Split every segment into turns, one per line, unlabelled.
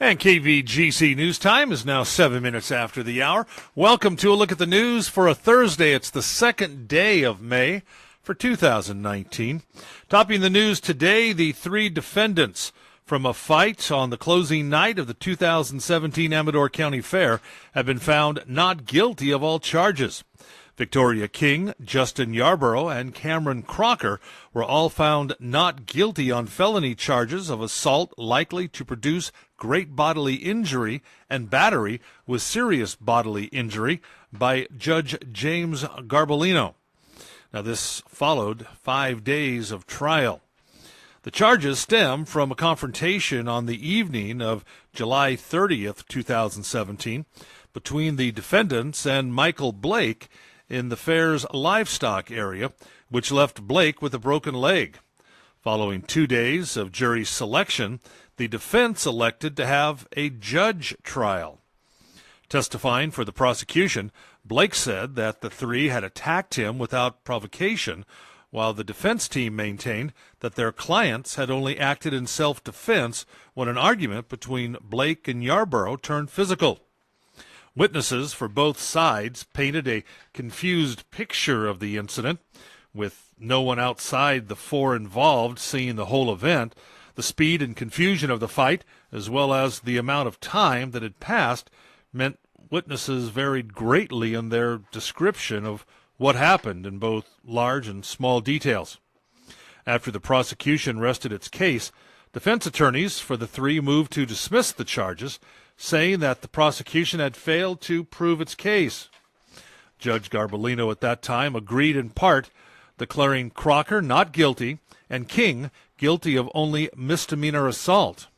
And KVGC News Time is now 7 minutes after the hour. Welcome to a look at the news for a Thursday. It's the second day of May for 2019. Topping the news today, the three defendants from a fight on the closing night of the 2017 Amador County Fair have been found not guilty of all charges. Victoria King, Justin Yarborough, and Cameron Crocker were all found not guilty on felony charges of assault likely to produce great bodily injury and battery with serious bodily injury by Judge James Garbolino. Now, this followed 5 days of trial. The charges stem from a confrontation on the evening of July 30th, 2017, between the defendants and Michael Blake in the fair's livestock area, which left Blake with a broken leg. Following 2 days of jury selection, the defense elected to have a judge trial. Testifying for the prosecution, Blake said that the three had attacked him without provocation, while the defense team maintained that their clients had only acted in self-defense when an argument between Blake and Yarborough turned physical. Witnesses for both sides painted a confused picture of the incident, with no one outside the four involved seeing the whole event. The speed and confusion of the fight, as well as the amount of time that had passed, meant witnesses varied greatly in their description of what happened in both large and small details. After the prosecution rested its case, defense attorneys for the three moved to dismiss the charges, saying that the prosecution had failed to prove its case. Judge Garbolino at that time agreed in part, declaring Crocker not guilty and King guilty of only misdemeanor assault.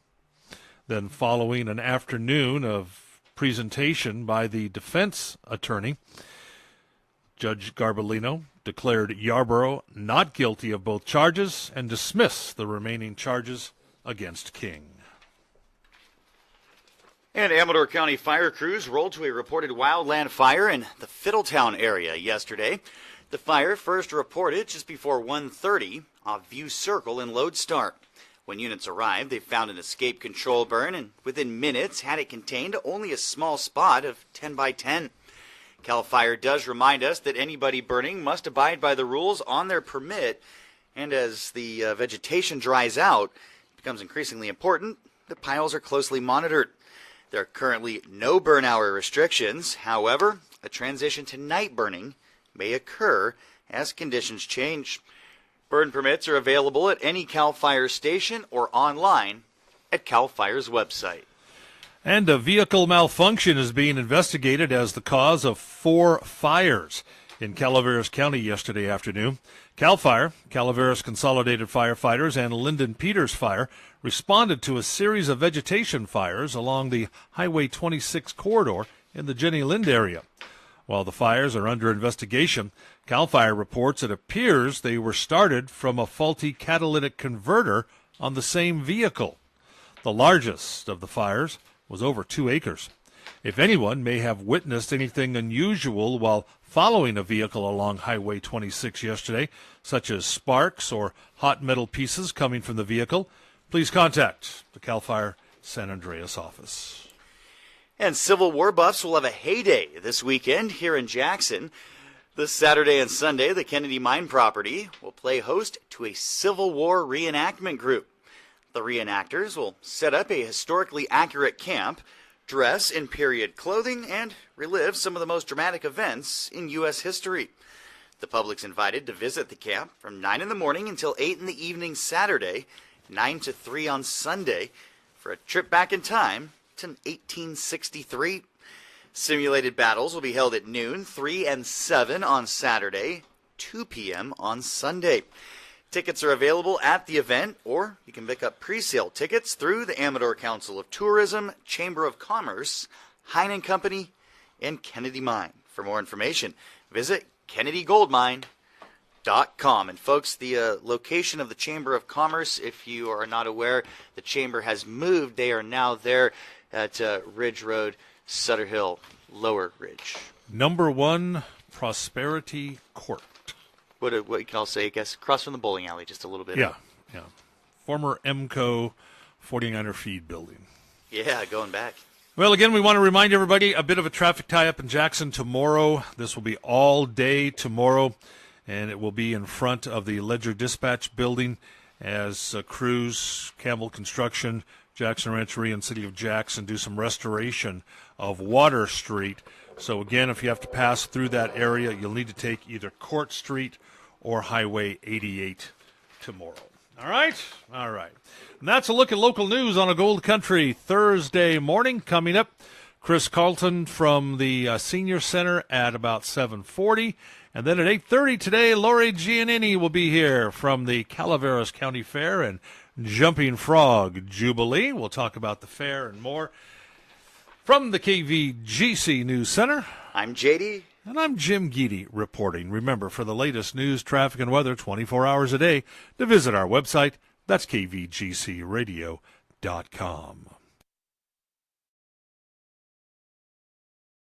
Then, following an afternoon of presentation by the defense attorney, Judge Garbolino declared Yarborough not guilty of both charges and dismissed the remaining charges against King.
And Amador County fire crews rolled to a reported wildland fire in the Fiddle Town area yesterday. The fire first reported just before 1:30 off View Circle in Lodestar. When units arrived, they found an escape control burn and within minutes had it contained only a small spot of 10 by 10. CAL FIRE does remind us that anybody burning must abide by the rules on their permit, and as the vegetation dries out, it becomes increasingly important that piles are closely monitored. There are currently no burn hour restrictions. However, a transition to night burning may occur as conditions change. Burn permits are available at any CAL FIRE station or online at CAL FIRE's website.
And a vehicle malfunction is being investigated as the cause of 4 fires in Calaveras County yesterday afternoon. CAL FIRE, Calaveras Consolidated Firefighters, and Lyndon Peters Fire responded to a series of vegetation fires along the Highway 26 corridor in the Jenny Lind area. While the fires are under investigation, CAL FIRE reports it appears they were started from a faulty catalytic converter on the same vehicle. The largest of the fires was over 2 acres. If anyone may have witnessed anything unusual while following a vehicle along Highway 26 yesterday, such as sparks or hot metal pieces coming from the vehicle, please contact the CAL FIRE San Andreas office.
And Civil War buffs will have a heyday this weekend here in Jackson. This Saturday and Sunday, the Kennedy Mine property will play host to a Civil War reenactment group. The reenactors will set up a historically accurate camp, dress in period clothing, and relive some of the most dramatic events in U.S. history. The public's invited to visit the camp from 9 in the morning until 8 in the evening Saturday, 9 to 3 on Sunday, for a trip back in time to 1863. Simulated battles will be held at noon, 3 and 7 on Saturday, 2 p.m. on Sunday. Tickets are available at the event, or you can pick up pre-sale tickets through the Amador Council of Tourism, Chamber of Commerce, Hine & Company, and Kennedy Mine. For more information, visit kennedygoldmine.com. And folks, the location of the Chamber of Commerce, if you are not aware, the Chamber has moved. They are now there at Ridge Road, Sutter Hill, Lower Ridge.
Number 1 Prosperity Court.
What you can all say, I guess, across from the bowling alley, just a little bit.
Yeah. Former EMCO 49er feed building.
Yeah, going back.
Well, again, we want to remind everybody a bit of a traffic tie-up in Jackson tomorrow. This will be all day tomorrow, and it will be in front of the Ledger Dispatch building as crews, Campbell Construction, Jackson Rancheria, and City of Jackson do some restoration of Water Street. So, again, if you have to pass through that area, you'll need to take either Court Street or Highway 88 tomorrow. All right? All right. And that's a look at local news on a Gold Country Thursday morning. Coming up, Chris Carlton from the Senior Center at about 7:40. And then at 8:30 today, Lori Giannini will be here from the Calaveras County Fair and Jumping Frog Jubilee. We'll talk about the fair and more. From the KVGC News Center,
I'm JD.
And I'm Jim Geedy reporting. Remember, for the latest news, traffic, and weather 24 hours a day, to visit our website. That's kvgcradio.com.